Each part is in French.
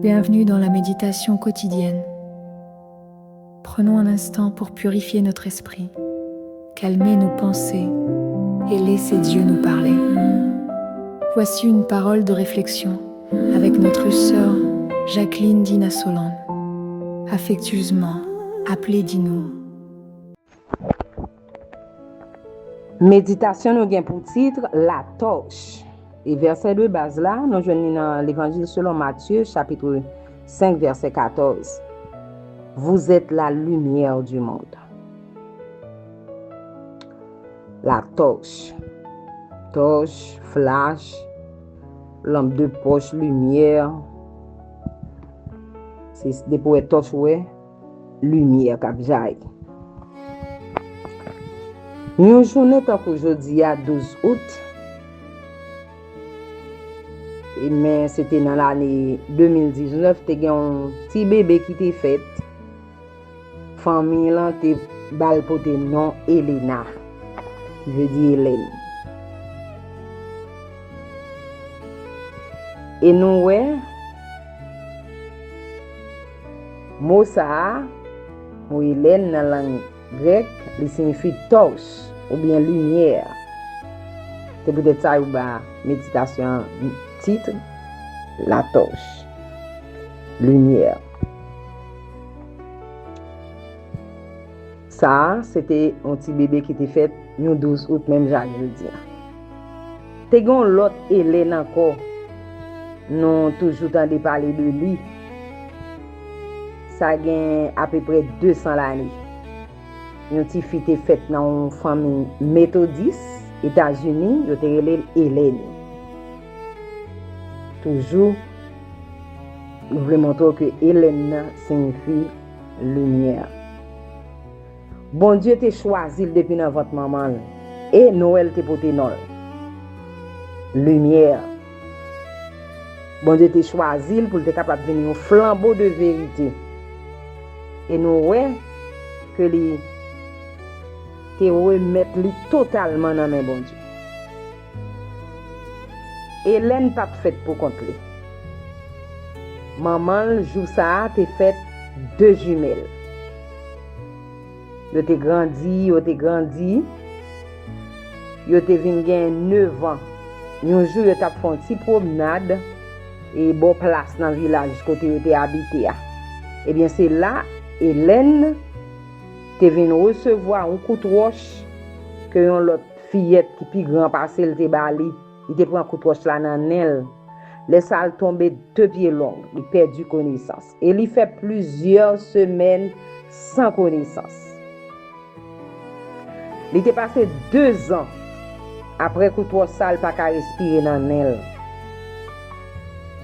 Bienvenue dans la méditation quotidienne. Prenons un instant pour purifier notre esprit, calmer nos pensées et laisser Dieu nous parler. Voici une parole de réflexion avec notre sœur Jacqueline Dina Solande, affectueusement appelée Dinou. Méditation nous gagne pour titre La torche. Et verset de base là, nous joignons dans l'évangile selon Matthieu, chapitre 5, verset 14. Vous êtes la lumière du monde. La torche. Torche, flash, lampe de poche, lumière. C'est des pour torche, ouais, lumière qui jaillit. Une journée tant qu'aujourd'hui à 12 août, mais c'était dans l'année 2019, tu as un petit bébé qui était fait. Famille là te bal pour te nom Elena, qui veut dire Hélène. Et nous ouais, mot ça, ou Hélène dans la langue grecque, il signifie torche ou bien lumière. C'est peut-être ça ou ba méditation titre la torche, lumière. Ça, c'était un petit bébé qui était fait le 12 août, même Jacques jeudi. Te gon l'autre Hélène encore, nous toujours entendu parler de lui. Ça gagne à peu près 200 l'année. Une petite fille était faite dans une famille méthodiste, États-Unis, yo te relé Hélène. Toujours, je voulais montrer que Hélène signifie lumière. Bon Dieu t'a choisi depuis dans votre maman et Noël t'a porté non. Lumière. Bon Dieu t'a choisi pour être capable de venir un flambeau de vérité. Et nous ouais que les te remettre lui totalement dans mes bon Dieu. Hélène pas faite pour contrer. Maman jour ça t'es faite deux jumelles. Yo te grandi, yo te vinn gen 9 ans. Un jour yo t'a fait une petite promenade et bon place dans le village côté yo te habité. Eh bien c'est là Hélène te vinn recevoir un coup de roche que yon l'autre fillette qui plus grand passé le te bali, il te prend un coup de roche là dans elle. Laisse ça tomber 2 pieds longs, il perdu connaissance. Et il fait plusieurs semaines sans connaissance. Il était passé 2 ans après coup de roche ça, il pas qu'à respirer dans elle.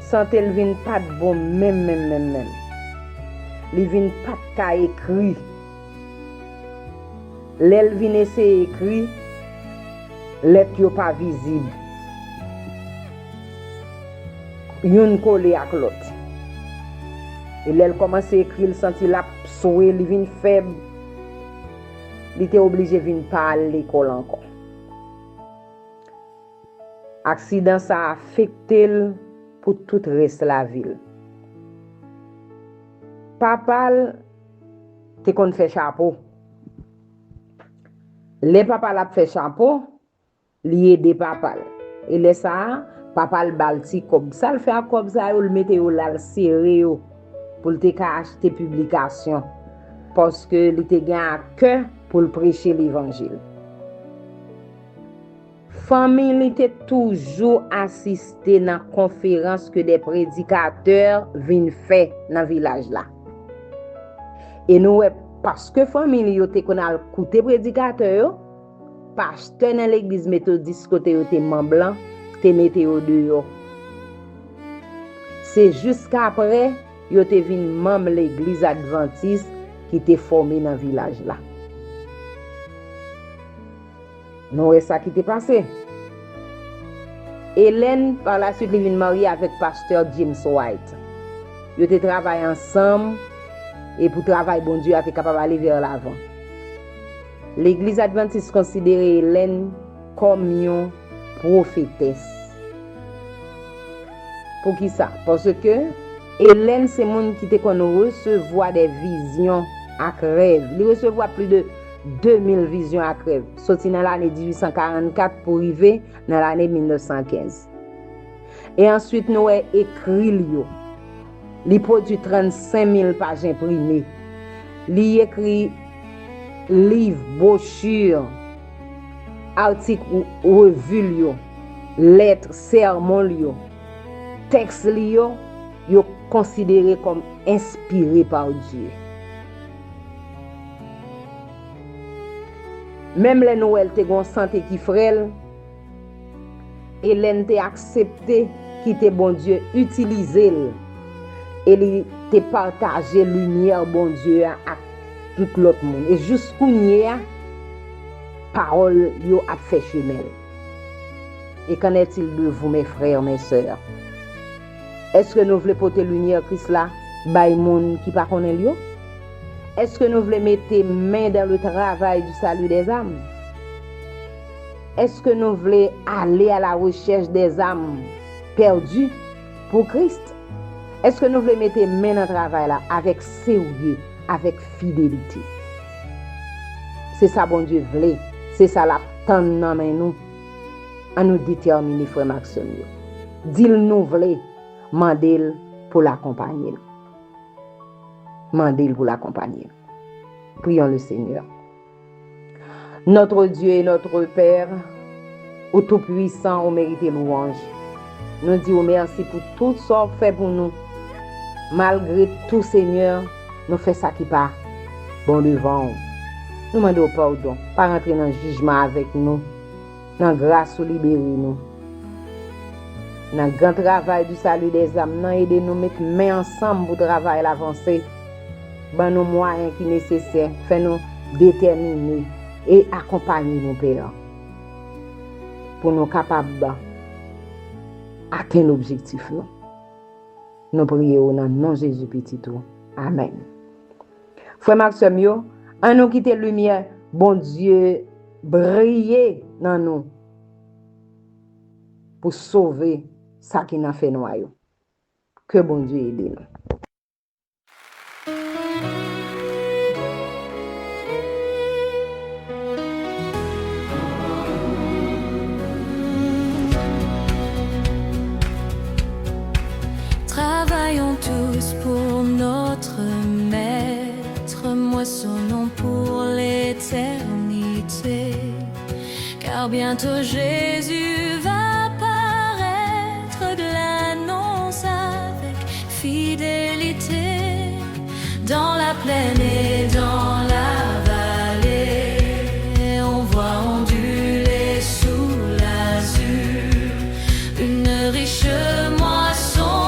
Santé il vinn pas de bon même. Il vinn pas qu'à écrire. L'elle vient essayer écrire, lettre yo pas visible. Yon collé avec l'autre. Et l'elle commence à écrire, il senti la soué, il vient faible. Il était obligé de venir pas à l'école encore. Accident ça a affecté pour tout le reste de la ville. Papa te kon fait chapeau. Les papa la fait chapeau, li aide papa. Et les ça, papa le balti comme ça le fait comme ça, il mette la serré pour te acheter publication parce que il te gagne cœur pour prêcher l'évangile. Famille était toujours assisté dans conférence que des prédicateurs viennent faire dans village là. Et nous parce que famille yo te kon al écouter prédicateur, pasteur dans l'église méthodiste côté yo te man blanc, te mette au dehors. C'est jusqu'après yo te vinn membre l'église adventiste qui te formé dans village là. Non, c'est ça qui t'est passé. Hélène par la suite vinn mariée avec pasteur James White. Yo te travaillé ensemble. Et pour travailler, bon Dieu a été capable d'aller vers l'avant. L'église adventiste considère Hélène comme une prophétesse. Pour qui ça? Parce que Hélène, c'est monde qui te qu'on recevoir des visions à rêve. Il recevoir plus de 2000 visions à rêve. Sorti dans l'année 1844 pour arriver dans l'année 1915. Et ensuite, nous avons écrit il produit 35 000 pages imprimées. Il écrit livres, brochures, articles ou revues, lettres, sermons, textes, ils considérés comme inspirés par Dieu. Même les Noël te gon santé qui frêle, Hélène t'a accepté quitter bon Dieu, utiliser et te partager lumière bon Dieu à tout l'autre monde. Et jusqu'où y a parole yo a fait chemin. Et qu'en est-il de vous mes frères, mes sœurs? Est-ce que nous voulons porter lumière Christ là, bay monde qui pas connaît lui? Est-ce que nous voulons mettre main dans le travail du salut des âmes? Est-ce que nous voulons aller à la recherche des âmes perdues pour Christ? Est-ce que nous voulons mettre main dans le travail là avec sérieux, avec fidélité? C'est ça bon Dieu voulait, c'est ça la tendre dans nous à nous déterminer frère Maxime. Dit nous voulons mandel pour l'accompagner. Mandel pour l'accompagner. Prions le Seigneur. Notre Dieu et notre Père, au Tout-Puissant, au mérité louange. Nous disons merci pour tout ce fait pour nous. Malgré tout, Seigneur, nous faisons ça qui part bon devant. Nous demandons pardon, pas rentrer dans le jugement avec nous. Dans la grâce, libérer nous. Dans le grand travail du salut des âmes, nous aider nous mettre main ensemble pour travailler l'avancée. Ben nos moyens qui sont nécessaires, fais-nous déterminer et accompagner nos Père pour nous capables d'atteindre l'objectif. Nous prions dans le nom de Jésus petit tout. Amen. Frère Maxime, en nous quitter la lumière, bon Dieu, briller dans nous pour sauver ça qui n'a fait noyau. Que bon Dieu aide nous. Travaillons tous pour notre Maître, moissonnons pour l'éternité, car bientôt Jésus va paraître, de l'annonce avec fidélité, dans la plaine et dans la vallée, on voit onduler sous l'azur une riche moisson.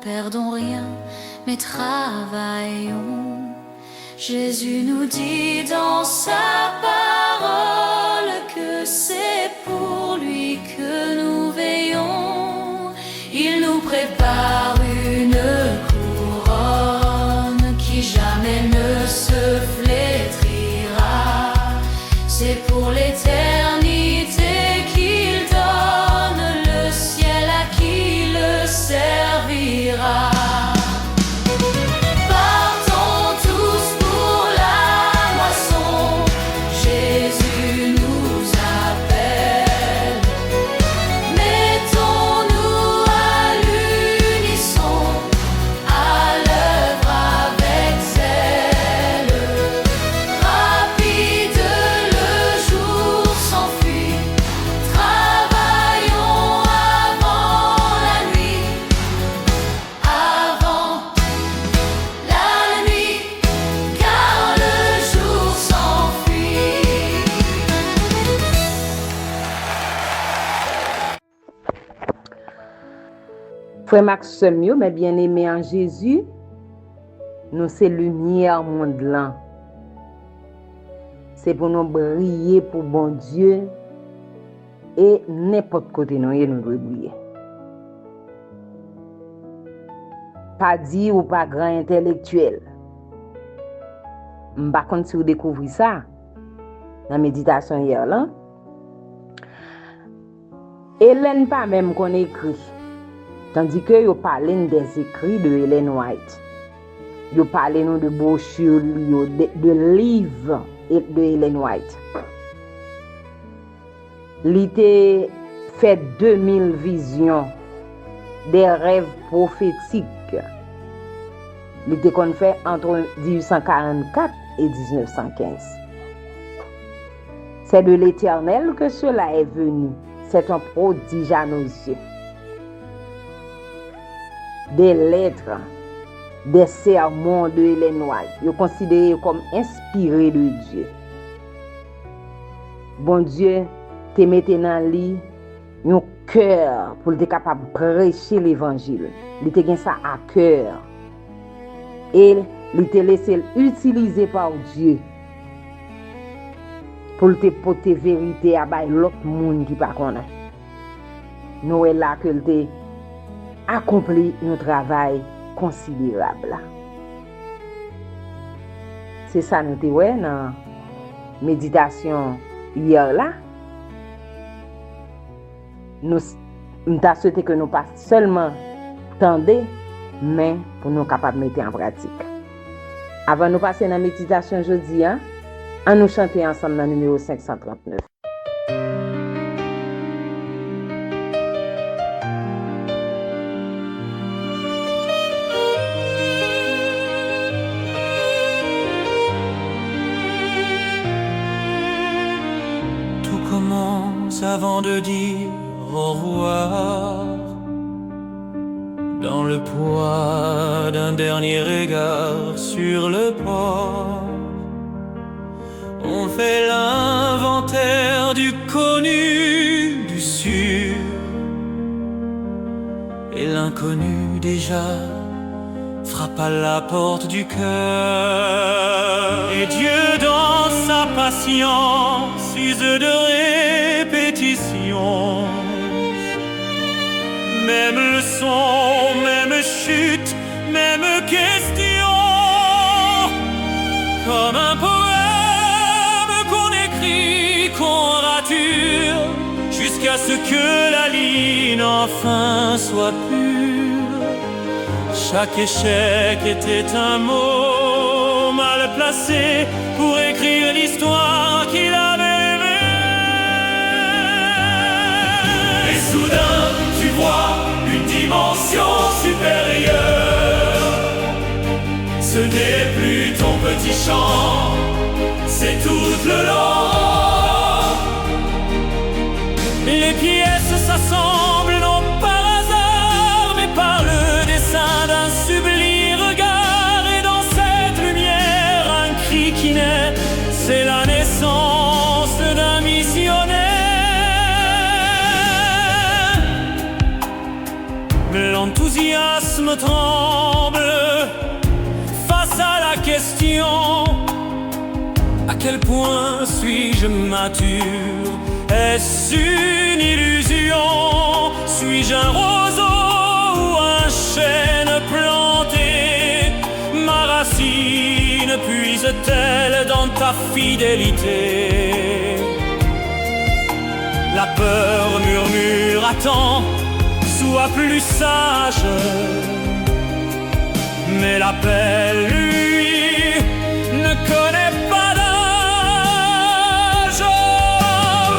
perdons rien, mais travaillons. Jésus nous dit dans sa parole que c'est pour lui que nous veillons. Il nous prépare une couronne qui jamais ne se flétrira. C'est pour l'éternité qu'il donne le ciel à qui le servira. Frère Max Semio, mes bien-aimés en Jésus, nous c'est lumière monde là. C'est pour nous briller pour bon Dieu et n'importe côté nous devons briller. Pas dit ou pas grand intellectuel. M'pa konn si vous découvrez ça dans la méditation hier là. Hélène pas même qu'on écrit. Tandis que yo parlent des écrits de Ellen White. Yo parlent de brochures, de livres de Ellen White. Il a fait 2000 visions, des rêves prophétiques. Il a fait entre 1844 et 1915. C'est de l'Éternel que cela est venu. C'est un prodige à nos yeux. Des lettres, des sermons de Ellen White, ils sont considérés comme inspirés de Dieu. Bon Dieu, te mette dans lui un cœur pour être capable de prêcher l'évangile. Il te gagne ça à cœur. Et il te laisse utiliser par Dieu pour te porter vérité à l'autre monde qui pas connaît. Nous est là que te accompli un travail considérable. C'est ça nous te ouais dans méditation hier là. Nous t'a souhaité que nous pas seulement tendez, mais pour nous capables de mettre en pratique. Avant de passer dans la méditation jeudi, on nous chanter ensemble dans le numéro 539. Avant de dire au revoir, dans le poids d'un dernier regard sur le port, on fait l'inventaire du connu, du sûr, et l'inconnu déjà frappe à la porte du cœur. Et Dieu dans sa patience use de répétition. Même leçon, même chute, même question. Comme un poème qu'on écrit, qu'on rature, jusqu'à ce que la ligne enfin soit pure. Chaque échec était un mot mal placé pour écrire l'histoire qu'il avait rêvée. Et soudain, tu vois une dimension supérieure. Ce n'est plus ton petit champ, c'est tout le long. Les pièces s'assemblent non par hasard, mais par le dessein d'un sublime regard. Et dans cette lumière, un cri qui naît, c'est la naissance d'un missionnaire. L'enthousiasme enthousiasme tremble face à la question: à quel point suis-je mature? Est-ce une illusion? Suis-je un roseau ou un chêne planté? Ma racine puise-t-elle dans ta fidélité? La peur murmure: attends, sois plus sage. Mais l'appel, lui, ne connaît pas d'âge.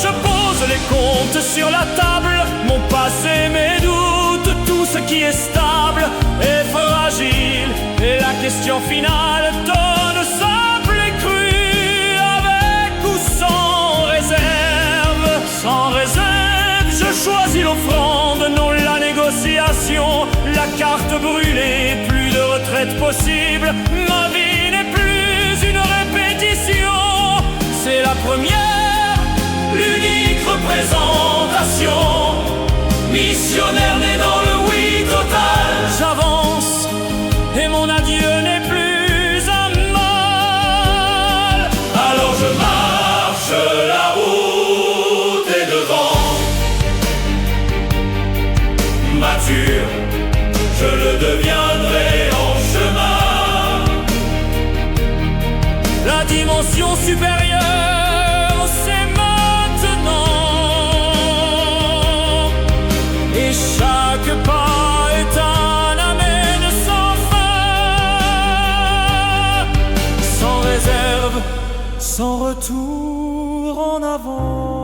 Je pose les comptes sur la table, mon passé, mes doutes, tout ce qui est stable est fragile. Et la question finale donne simple et crue: avec ou sans réserve? Sans réserve, je choisis l'offrande, non la négociation. La carte brûlée, plus de retraite possible. Ma vie n'est plus une répétition. C'est la première, l'unique représentation. Missionnaire né dans le oui total. J'avance et mon adieu n'est plus un mal. Alors je marche, la route est devant. Mature, je le deviendrai en chemin. La dimension supérieure, c'est maintenant. Et chaque pas est un amène sans fin. Sans réserve, sans retour en avant.